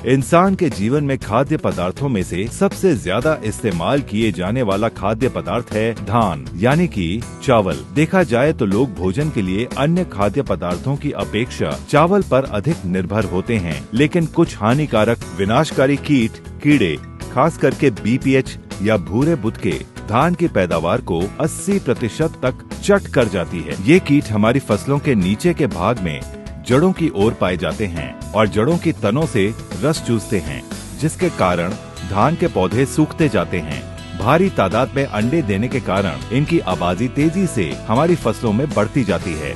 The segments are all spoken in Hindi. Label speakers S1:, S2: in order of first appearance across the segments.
S1: इंसान के जीवन में खाद्य पदार्थों में से सबसे ज्यादा इस्तेमाल किए जाने वाला खाद्य पदार्थ है धान यानी कि चावल। देखा जाए तो लोग भोजन के लिए अन्य खाद्य पदार्थों की अपेक्षा चावल पर अधिक निर्भर होते हैं, लेकिन कुछ हानिकारक विनाशकारी कीट कीड़े खास करके बीपीएच या भूरे बुदके धान की पैदावार को 80% तक चट कर जाती है। ये कीट हमारी फसलों के नीचे के भाग में जड़ों की ओर पाए जाते हैं और जड़ों की तनों से रस चूसते हैं, जिसके कारण धान के पौधे सूखते जाते हैं। भारी तादाद में अंडे देने के कारण इनकी आबादी तेजी से हमारी फसलों में बढ़ती जाती है।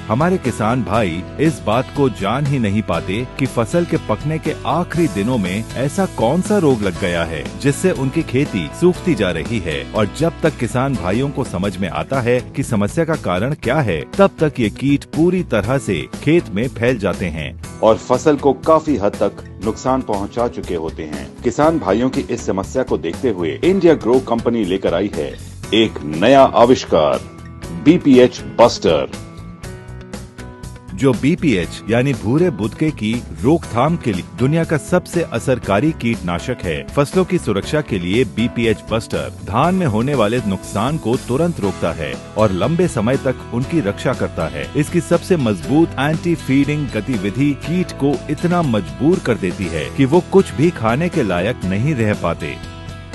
S1: हमारे किसान भाई इस बात को जान ही नहीं पाते कि फसल के पकने के आखिरी दिनों में ऐसा कौन सा रोग लग गया है जिससे उनकी खेती सूखती जा रही है। और जब तक किसान भाइयों को समझ में आता है कि समस्या का कारण क्या है, तब तक ये कीट पूरी तरह से खेत में फैल जाते हैं
S2: और फसल को काफी हद तक नुकसान पहुंचा चुके होते हैं। किसान भाइयों की इस समस्या को देखते हुए इंडिया ग्रो कंपनी लेकर आई है एक नया आविष्कार, बीपीएच बस्टर,
S1: जो बीपीएच यानी भूरे बुदके की रोकथाम के लिए दुनिया का सबसे असरकारी कीटनाशक है। फसलों की सुरक्षा के लिए बीपीएच बस्टर धान में होने वाले नुकसान को तुरंत रोकता है और लंबे समय तक उनकी रक्षा करता है। इसकी सबसे मजबूत एंटी फीडिंग गतिविधि कीट को इतना मजबूर कर देती है कि वो कुछ भी खाने के लायक नहीं रह पाते।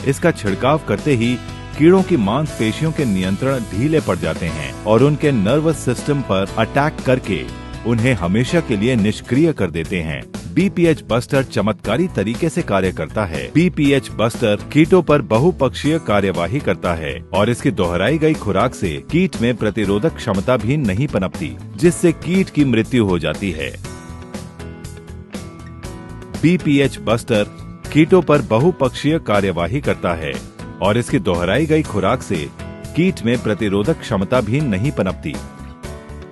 S1: इसका छिड़काव करते ही कीड़ों की मांसपेशियों के नियंत्रण ढीले पड़ जाते हैं और उनके नर्वस सिस्टम पर अटैक करके उन्हें हमेशा के लिए निष्क्रिय कर देते हैं। बीपीएच बस्टर चमत्कारी तरीके से कार्य करता है। बीपीएच बस्टर कीटों पर बहुपक्षीय कार्यवाही करता है और इसकी दोहराई गई खुराक से कीट में प्रतिरोधक क्षमता भी नहीं पनपती, जिससे कीट की मृत्यु हो जाती है। बीपीएच बस्टर कीटों पर बहुपक्षीय कार्यवाही करता है और इसकी दोहराई गई खुराक से कीट में प्रतिरोधक क्षमता भी नहीं पनपती।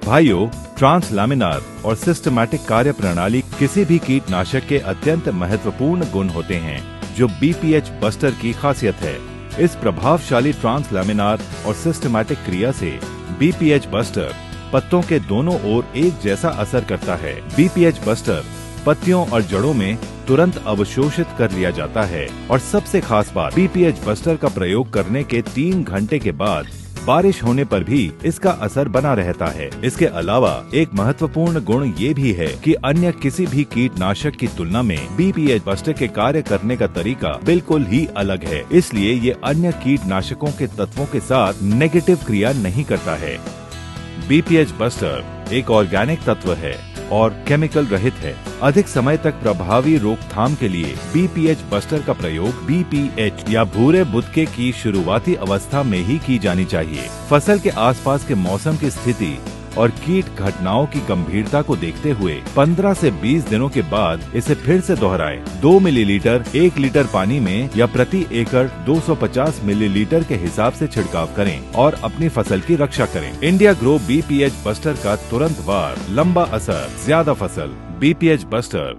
S1: भाइयों, ट्रांसलैमिनार और सिस्टमैटिक कार्य प्रणाली किसी भी कीटनाशक के अत्यंत महत्वपूर्ण गुण होते हैं, जो बीपीएच बस्टर की खासियत है। इस प्रभावशाली ट्रांसलैमिनार और सिस्टमैटिक क्रिया से बीपीएच बस्टर पत्तों के दोनों ओर एक जैसा असर करता है। बीपीएच बस्टर पत्तियों और जड़ों में तुरंत अवशोषित कर लिया जाता है और सबसे खास बात, बीपीएच बस्टर का प्रयोग करने के 3 घंटे के बाद बारिश होने पर भी इसका असर बना रहता है। इसके अलावा एक महत्वपूर्ण गुण ये भी है कि अन्य किसी भी कीटनाशक की तुलना में बीपीएच बस्टर के कार्य करने का तरीका बिल्कुल ही अलग है। इसलिए ये अन्य कीटनाशकों के तत्वों के साथ नेगेटिव क्रिया नहीं करता है। बीपीएच बस्टर एक ऑर्गेनिक तत्व है और केमिकल रहित है। अधिक समय तक प्रभावी रोकथाम के लिए बीपीएच बस्टर का प्रयोग बीपीएच या भूरे बुदके की शुरुआती अवस्था में ही की जानी चाहिए। फसल के आसपास के मौसम की स्थिति और कीट घटनाओं की गंभीरता को देखते हुए 15 से 20 दिनों के बाद इसे फिर से दोहराएं। 2 मिलीलीटर 1 लीटर पानी में या प्रति एकड़ 250 मिलीलीटर के हिसाब से छिड़काव करें और अपनी फसल की रक्षा करें। इंडिया ग्रो बीपीएच बस्टर का तुरंत वार, लंबा असर, ज्यादा फसल। BPH buster